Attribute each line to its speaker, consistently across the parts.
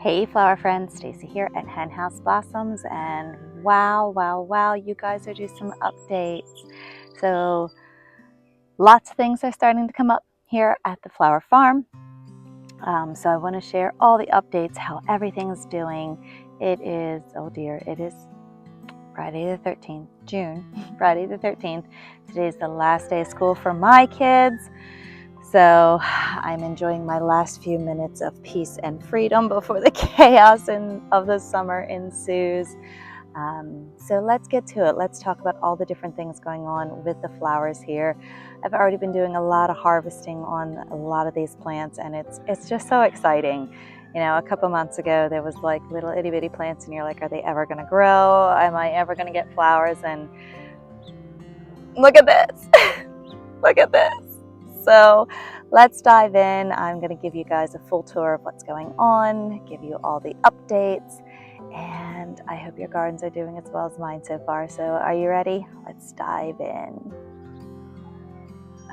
Speaker 1: Hey flower friends, Stacy here at Henhouse Blossoms, and wow, you guys are due some updates. So lots of things are starting to come up here at the flower farm. So I want to share all the updates, how everything's doing. It is Friday the 13th, June, Friday the 13th. Today's the last day of school for my kids. So I'm enjoying my last few minutes of peace and freedom before the chaos of the summer ensues. So let's get to it. Let's talk about all the different things going on with the flowers here. I've already been doing a lot of harvesting on a lot of these plants, and it's just so exciting. You know, a couple months ago there was like little itty bitty plants, and you're like, are they ever going to grow? Am I ever going to get flowers? And look at this. Look at this. So let's dive in. I'm going to give you guys a full tour of what's going on, give you all the updates, and I hope your gardens are doing as well as mine so far. So are you ready? Let's dive in.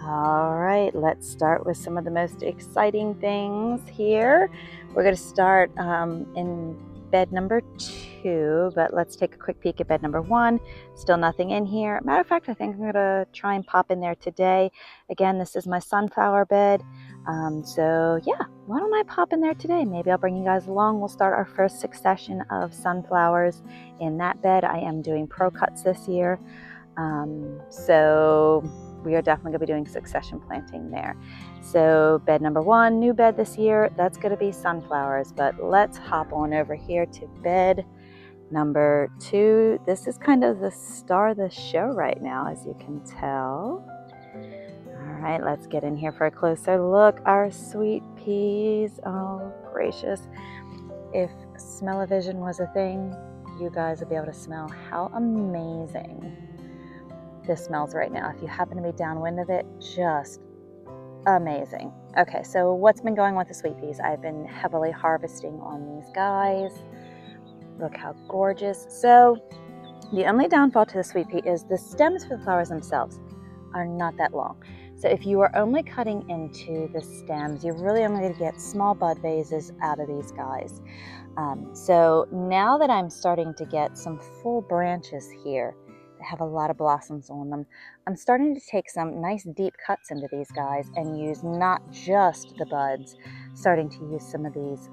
Speaker 1: All right, let's start with some of the most exciting things here. We're going to start in bed number 2, but let's take a quick peek at bed number 1. Still nothing in here. Matter of fact, I think I'm going to try and pop in there today. Again, this is my sunflower bed. So yeah, why don't I pop in there today? Maybe I'll bring you guys along. We'll start our first succession of sunflowers in that bed. I am doing pro cuts this year. So we are definitely going to be doing succession planting there. So bed number 1, new bed this year, that's going to be sunflowers. But let's hop on over here to bed number 2. This is kind of the star of the show right now, as you can tell. All right, let's get in here for a closer look. Our sweet peas. Oh, gracious. If smell-o-vision was a thing, you guys would be able to smell how amazing this smells right now. If you happen to be downwind of it, just amazing. Okay, so what's been going on with the sweet peas? I've been heavily harvesting on these guys. Look how gorgeous. So the only downfall to the sweet pea is the stems for the flowers themselves are not that long. So if you are only cutting into the stems, you're really only going to get small bud vases out of these guys. So now that I'm starting to get some full branches here, that have a lot of blossoms on them, I'm starting to take some nice deep cuts into these guys and use not just the buds, starting to use some of these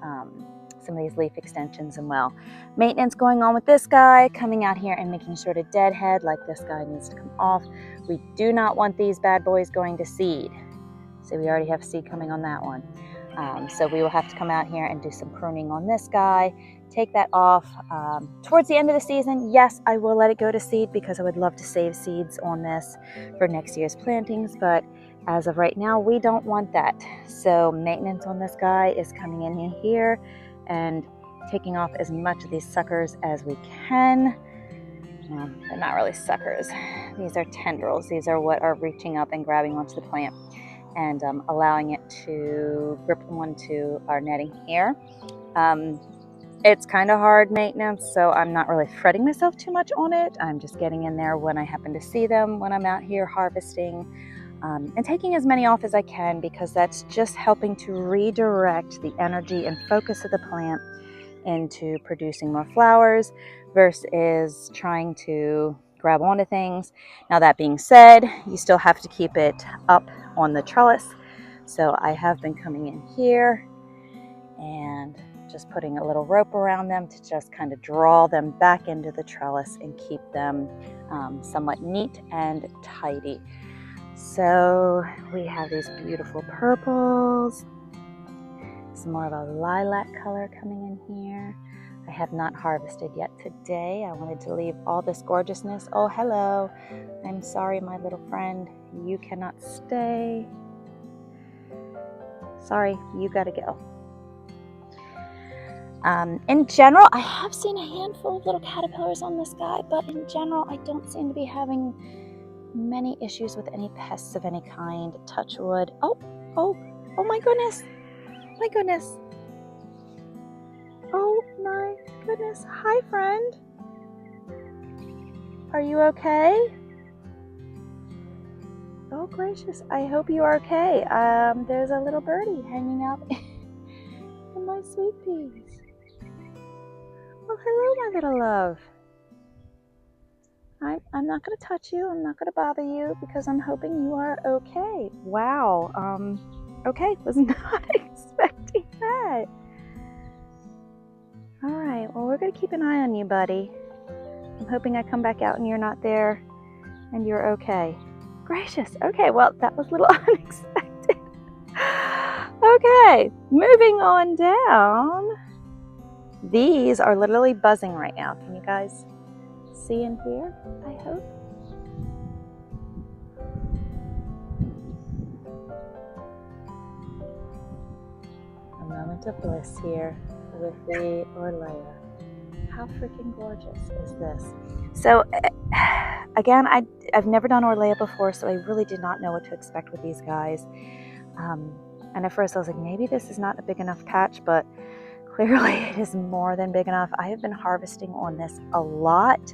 Speaker 1: leaf extensions and well. Maintenance going on with this guy, coming out here and making sure to deadhead, like this guy needs to come off. We do not want these bad boys going to seed. So we already have seed coming on that one. So we will have to come out here and do some pruning on this guy, take that off. Towards the end of the season, yes, I will let it go to seed because I would love to save seeds on this for next year's plantings, but as of right now, we don't want that. So maintenance on this guy is coming in here and taking off as much of these suckers as we can. Well, they're not really suckers. These are tendrils. These are what are reaching up and grabbing onto the plant and allowing it to grip onto our netting here. It's kind of hard maintenance, so I'm not really fretting myself too much on it. I'm just getting in there when I happen to see them, when I'm out here harvesting, and taking as many off as I can, because that's just helping to redirect the energy and focus of the plant into producing more flowers versus trying to grab onto things. Now that being said, you still have to keep it up on the trellis. So I have been coming in here and just putting a little rope around them to just kind of draw them back into the trellis and keep them somewhat neat and tidy. So we have these beautiful purples, some more of a lilac color coming in here. I have not harvested yet today. I wanted to leave all this gorgeousness. Oh, hello. I'm sorry, my little friend. You cannot stay. Sorry, you gotta go. In general, I have seen a handful of little caterpillars on this guy, but in general, I don't seem to be having many issues with any pests of any kind. Touch wood. Oh my goodness. My goodness. Oh my goodness. Hi, friend. Are you okay? Oh, gracious. I hope you are okay. There's a little birdie hanging out in my sweet peas. Oh, hello, my little love. I'm not going to touch you. I'm not going to bother you because I'm hoping you are okay. Wow. Okay. Was not expecting that. All right. Well, we're going to keep an eye on you, buddy. I'm hoping I come back out and you're not there and you're okay. Gracious. Okay. Well, that was a little unexpected. Okay. Moving on down. These are literally buzzing right now. Can you guys see and hear? I hope. A moment of bliss here with the Orlaya. How freaking gorgeous is this? So again, I've never done Orlaya before, so I really did not know what to expect with these guys. And at first I was like, maybe this is not a big enough patch, but clearly it is more than big enough. I have been harvesting on this a lot.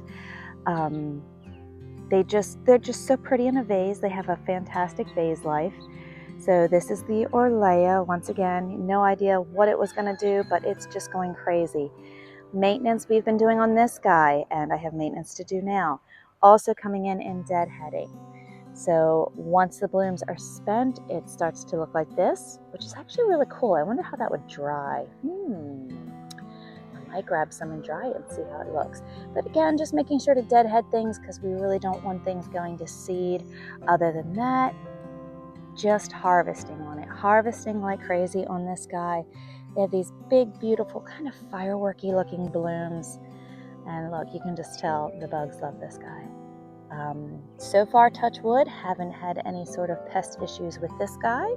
Speaker 1: They're just so pretty in a vase. They have a fantastic vase life. So this is the Orlaya. Once again, no idea what it was going to do, but it's just going crazy. Maintenance we've been doing on this guy, and I have maintenance to do now. Also coming in deadheading. So once the blooms are spent, it starts to look like this, which is actually really cool. I wonder how that would dry. I might grab some and dry it and see how it looks. But again, just making sure to deadhead things because we really don't want things going to seed. Other than that, just harvesting on it. Harvesting like crazy on this guy. They have these big, beautiful, kind of fireworky looking blooms. And look, you can just tell the bugs love this guy. So far, touch wood, haven't had any sort of pest issues with this guy.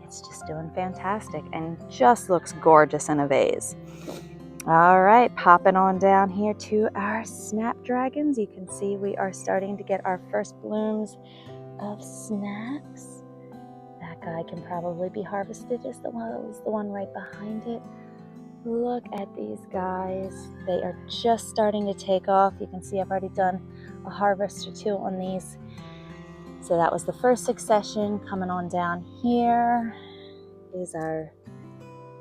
Speaker 1: It's just doing fantastic and just looks gorgeous in a vase. All right, popping on down here to our snapdragons. You can see we are starting to get our first blooms of snaps. That guy can probably be harvested as the one right behind it. Look at these guys. They are just starting to take off. You can see I've already done a harvest or two on these. So that was the first succession. Coming on down here is our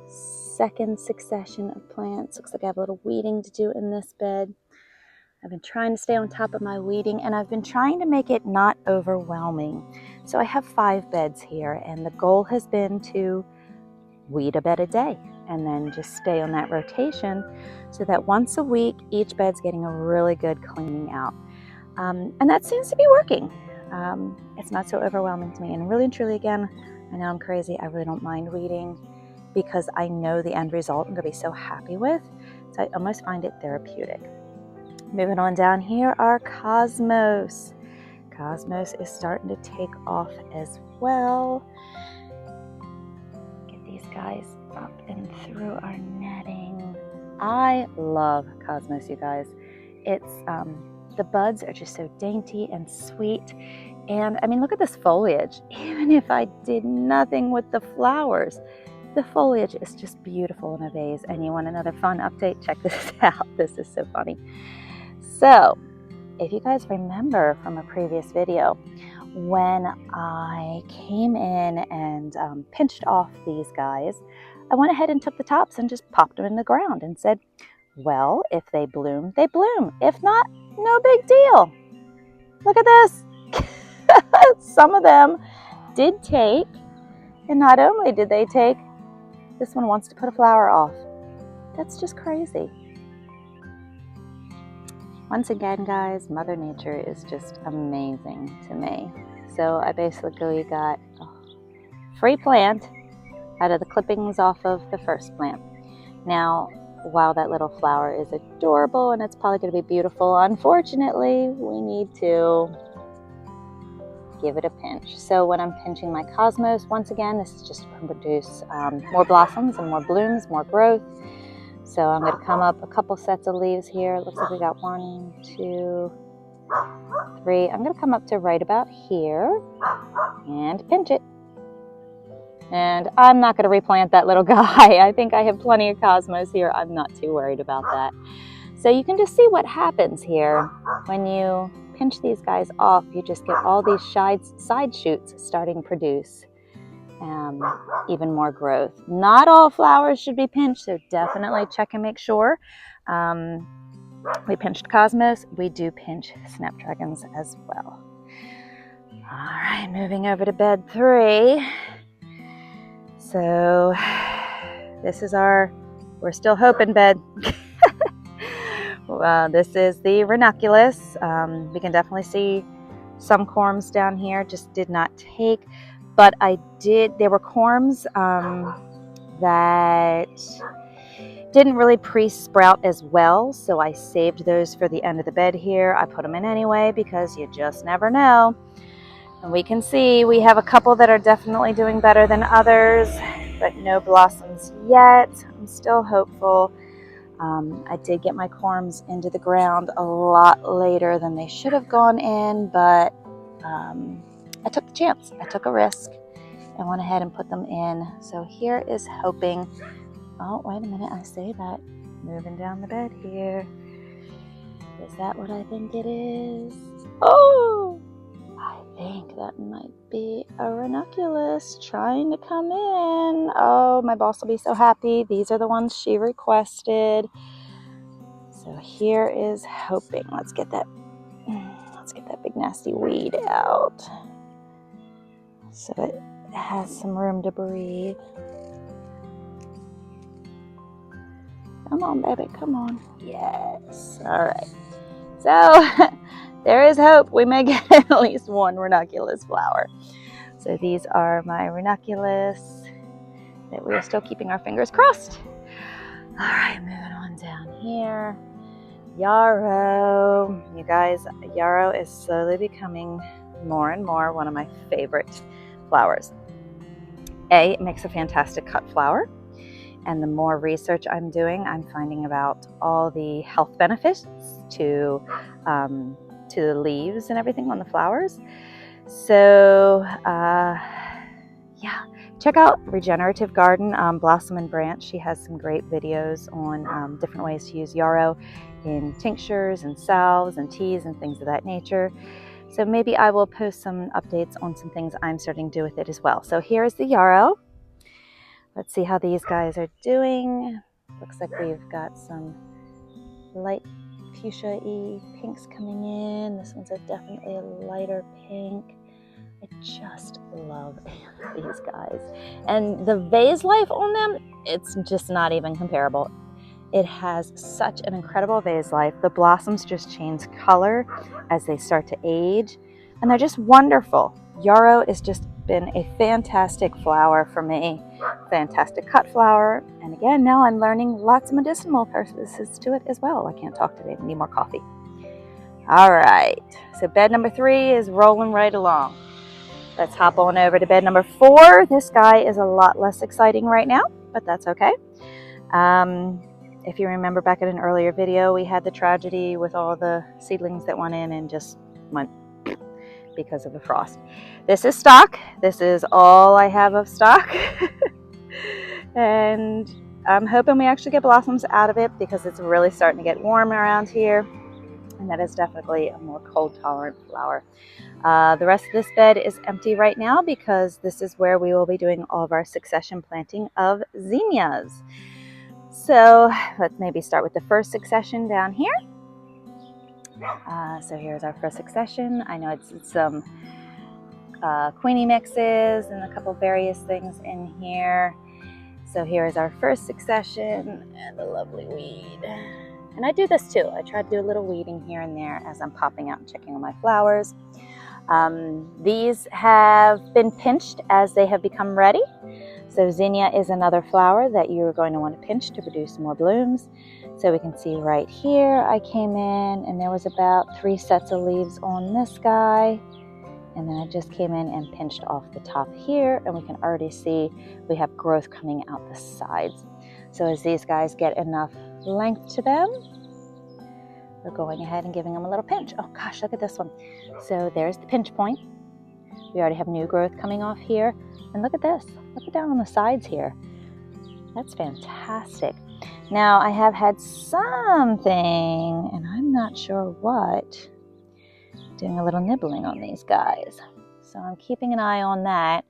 Speaker 1: second succession of plants. Looks like I have a little weeding to do in this bed. I've been trying to stay on top of my weeding, and I've been trying to make it not overwhelming. So I have 5 beds here, and the goal has been to weed a bed a day and then just stay on that rotation so that once a week, each bed's getting a really good cleaning out. And that seems to be working. It's not so overwhelming to me. And really and truly, again, I know I'm crazy. I really don't mind weeding because I know the end result I'm going to be so happy with. So I almost find it therapeutic. Moving on down here are Cosmos. Cosmos is starting to take off as well. Get these guys up and through our netting. I love Cosmos, you guys. It's the buds are just so dainty and sweet. And I mean, look at this foliage. Even if I did nothing with the flowers, the foliage is just beautiful in a vase. And you want another fun update? Check this out. This is so funny. So if you guys remember from a previous video, when I came in and pinched off these guys, I went ahead and took the tops and just popped them in the ground and said, well, if they bloom, they bloom. If not, no big deal. Look at this. Some of them did take, and not only did they take, this one wants to put a flower off. That's just crazy. Once again, guys, Mother Nature is just amazing to me. So I basically got a free plant out of the clippings off of the first plant. Now, while that little flower is adorable and it's probably going to be beautiful, unfortunately, we need to give it a pinch. So when I'm pinching my Cosmos, once again, this is just to produce more blossoms and more blooms, more growth. So I'm going to come up a couple sets of leaves here. It looks like we got 1, 2, 3. I'm going to come up to right about here and pinch it. And I'm not going to replant that little guy. I think I have plenty of Cosmos here. I'm not too worried about that. So you can just see what happens here when you pinch these guys off. You just get all these side shoots starting to produce even more growth. Not all flowers should be pinched, so definitely check and make sure. We pinched cosmos. We do pinch snapdragons as well. All right, moving over to bed 3. So this is we're still hoping bed. This is the Ranunculus. We can definitely see some corms down here, just did not take, but there were corms that didn't really pre-sprout as well, so I saved those for the end of the bed here. I put them in anyway because you just never know. And we can see we have a couple that are definitely doing better than others, but no blossoms yet. I'm still hopeful. I did get my corms into the ground a lot later than they should have gone in, but I took the chance. I took a risk and went ahead and put them in. So here is hoping. Oh, wait a minute. I say that. Moving down the bed here. Is that what I think it is? Oh! I think that might be a ranunculus trying to come in. Oh, my boss will be so happy. These are the ones she requested. So here is hoping. Let's get that big nasty weed out so it has some room to breathe. Come on, baby, come on. Yes. All right. So there is hope we may get at least one ranunculus flower. So these are my ranunculus that we are still keeping our fingers crossed. All right, moving on down here. Yarrow. You guys, yarrow is slowly becoming more and more one of my favorite flowers. It makes a fantastic cut flower. And the more research I'm doing, I'm finding about all the health benefits to the leaves and everything on the flowers. So yeah, check out Regenerative Garden, Blossom and Branch. She has some great videos on different ways to use yarrow in tinctures and salves and teas and things of that nature. So maybe I will post some updates on some things I'm starting to do with it as well. So here is the yarrow. Let's see how these guys are doing. Looks like we've got some light fuchsia-y pinks coming in. This one's definitely a lighter pink. I just love these guys. And the vase life on them, it's just not even comparable. It has such an incredible vase life. The blossoms just change color as they start to age, and they're just wonderful. Yarrow has just been a fantastic flower for me. Fantastic cut flower. And again, now I'm learning lots of medicinal purposes to it as well. I can't talk today. I need more coffee. All right. So bed number 3 is rolling right along. Let's hop on over to bed number 4. This guy is a lot less exciting right now, but that's okay. If you remember back in an earlier video, we had the tragedy with all the seedlings that went in and just went because of the frost. This is stock. This is all I have of stock. And I'm hoping we actually get blossoms out of it because it's really starting to get warm around here. And that is definitely a more cold tolerant flower. The rest of this bed is empty right now because this is where we will be doing all of our succession planting of zinnias. So let's maybe start with the first succession down here. So here's our first succession. I know it's some queenie mixes and a couple various things in here. So here is our first succession and the lovely weed. And I do this too. I try to do a little weeding here and there as I'm popping out and checking on my flowers. These have been pinched as they have become ready. So zinnia is another flower that you're going to want to pinch to produce more blooms. So we can see right here, I came in and there was about 3 sets of leaves on this guy. And then I just came in and pinched off the top here, and we can already see we have growth coming out the sides. So as these guys get enough length to them, we're going ahead and giving them a little pinch. Oh gosh, look at this one. So there's the pinch point. We already have new growth coming off here. And look at this. Look at down on the sides here. That's fantastic. Now I have had something, and I'm not sure what, doing a little nibbling on these guys. So I'm keeping an eye on that.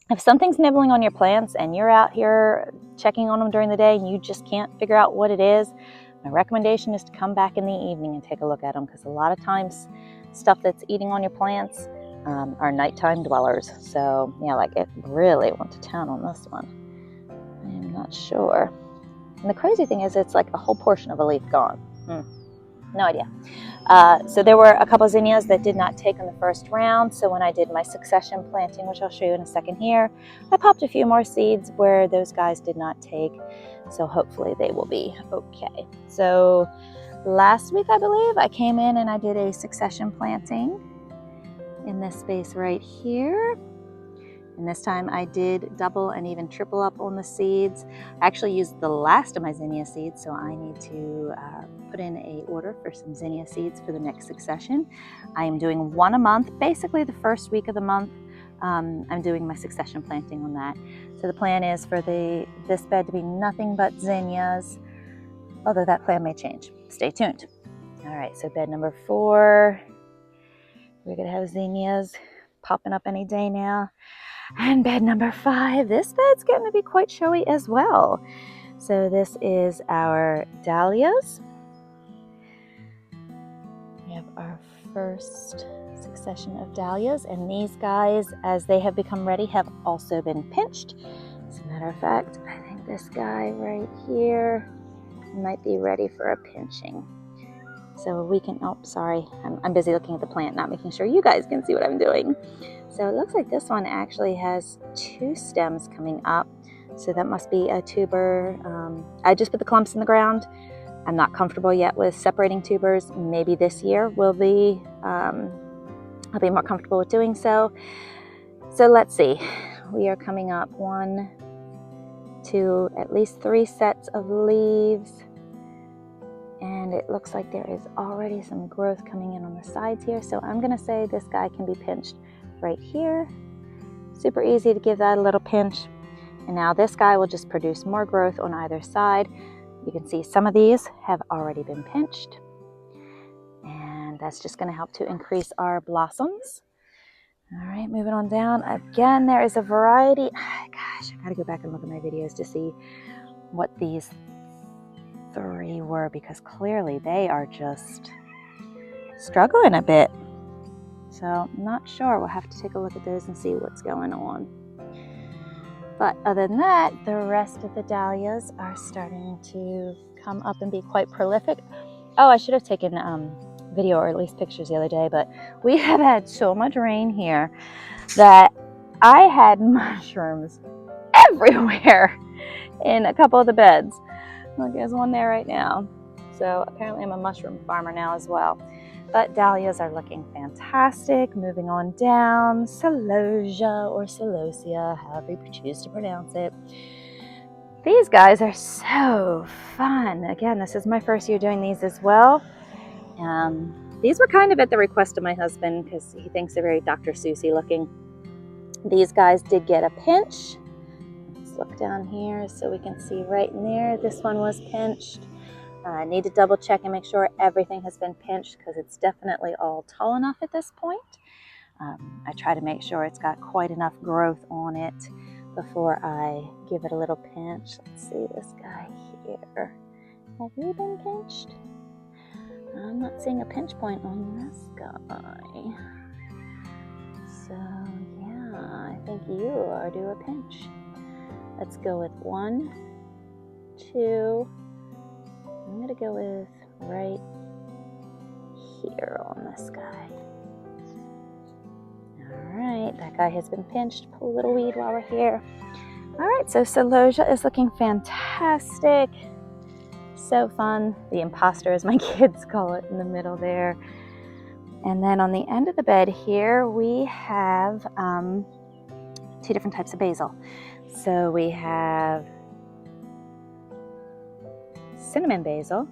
Speaker 1: If something's nibbling on your plants and you're out here checking on them during the day and you just can't figure out what it is, my recommendation is to come back in the evening and take a look at them, because a lot of times stuff that's eating on your plants are nighttime dwellers. So yeah, like it really went to town on this one. I am not sure. And the crazy thing is it's like a whole portion of a leaf gone. No idea. So there were a couple zinnias that did not take on the first round. So when I did my succession planting, which I'll show you in a second here, I popped a few more seeds where those guys did not take. So hopefully they will be okay. So last week, I believe, I came in and I did a succession planting in this space right here. And this time I did double and even triple up on the seeds. I actually used the last of my zinnia seeds, so I need to put in an order for some zinnia seeds for the next succession. I am doing one a month, basically the first week of the month. I'm doing my succession planting on that. So the plan is for this bed to be nothing but zinnias, although that plan may change. Stay tuned. All right, so bed number 4, we're gonna have zinnias popping up any day now. And bed number 5, this bed's getting to be quite showy as well. So this is our dahlias. We have our first succession of dahlias, and these guys, as they have become ready, have also been pinched. As a matter of fact, I think this guy right here might be ready for a pinching. So we can, oh, sorry, I'm busy looking at the plant, not making sure you guys can see what I'm doing. So it looks like this one actually has 2 stems coming up. So that must be a tuber. I just put the clumps in the ground. I'm not comfortable yet with separating tubers. Maybe this year will be, I'll be more comfortable with doing so. So let's see. We are coming up 1, 2, at least 3 sets of leaves. And it looks like there is already some growth coming in on the sides here. So I'm gonna say this guy can be pinched right here. Super easy to give that a little pinch. And now this guy will just produce more growth on either side. You can see some of these have already been pinched. And that's just gonna help to increase our blossoms. All right, moving on down. Again, there is a variety. Gosh, I gotta go back and look at my videos to see what these 3 were, because clearly they are just struggling a bit. So I'm not sure. We'll have to take a look at those and see what's going on. But other than that, the rest of the dahlias are starting to come up and be quite prolific. Oh, I should have taken video or at least pictures the other day, but we have had so much rain here that I had mushrooms everywhere in a couple of the beds. Look, there's one there right now. So apparently I'm a mushroom farmer now as well. But dahlias are looking fantastic. Moving on down, celosia or celosia, however you choose to pronounce it. These guys are so fun. Again, this is my first year doing these as well. These were kind of at the request of my husband because he thinks they're very Dr. Seussy looking. These guys did get a pinch. Let's look down here so we can see right in there. This one was pinched. I need to double check and make sure everything has been pinched because it's definitely all tall enough at this point. I try to make sure it's got quite enough growth on it before I give it a little pinch. Let's see this guy here. Have you been pinched? I'm not seeing a pinch point on this guy. So yeah, I think you are due a pinch. Let's go with 1, 2. I'm gonna go with right here on this guy. All right, that guy has been pinched. Pull a little weed while we're here. All right, so celosia is looking fantastic. So fun. The imposter, as my kids call it, in the middle there. And then on the end of the bed here, we have 2 different types of basil. So we have cinnamon basil,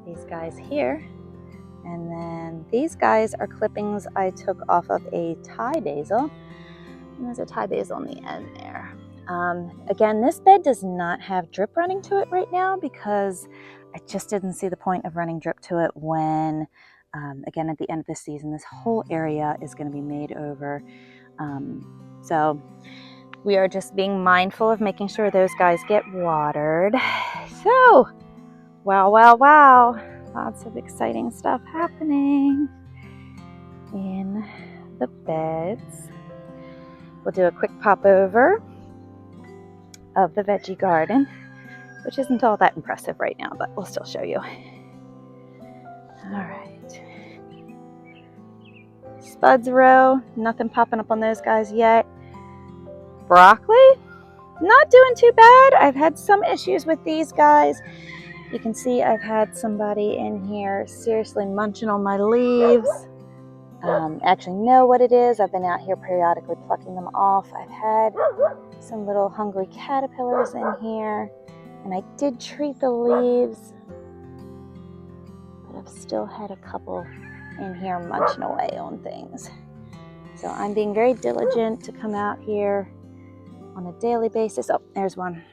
Speaker 1: these guys here, and then these guys are clippings I took off of a Thai basil, and there's a Thai basil on the end there. Again, this bed does not have drip running to it right now because I just didn't see the point of running drip to it when, again, at the end of the season, this whole area is going to be made over. So We are just being mindful of making sure those guys get watered. So, wow, wow, wow. Lots of exciting stuff happening in the beds. We'll do a quick pop over of the veggie garden, which isn't all that impressive right now, but we'll still show you. All right. Spuds row, nothing popping up on those guys yet. Broccoli, not doing too bad. I've had some issues with these guys. You can see I've had somebody in here seriously munching on my leaves. Actually know what it is. I've been out here periodically plucking them off. I've had some little hungry caterpillars in here, and I did treat the leaves, but I've still had a couple in here munching away on things. So I'm being very diligent to come out here on a daily basis. Oh, there's one.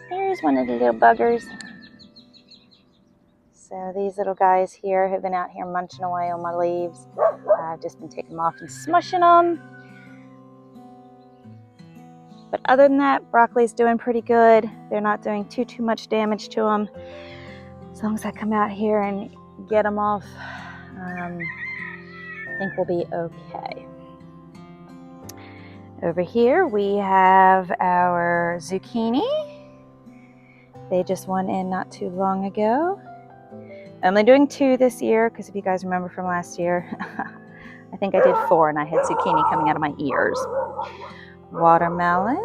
Speaker 1: There's one of the little buggers. So these little guys here have been out here munching away on my leaves. I've just been taking them off and smushing them. But other than that, broccoli's doing pretty good. They're not doing too much damage to them. As long as I come out here and get them off, I think we'll be okay. Over here we have our zucchini. They just went in not too long ago. I'm only doing 2 this year because if you guys remember from last year, I think I did 4 and I had zucchini coming out of my ears. Watermelon.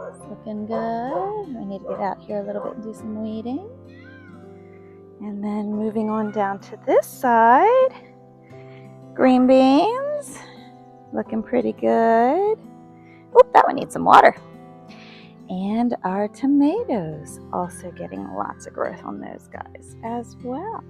Speaker 1: It's looking good. I need to get out here a little bit and do some weeding. And then moving on down to this side, green beans, looking pretty good. Oop, that one needs some water. And our tomatoes, also getting lots of growth on those guys as well.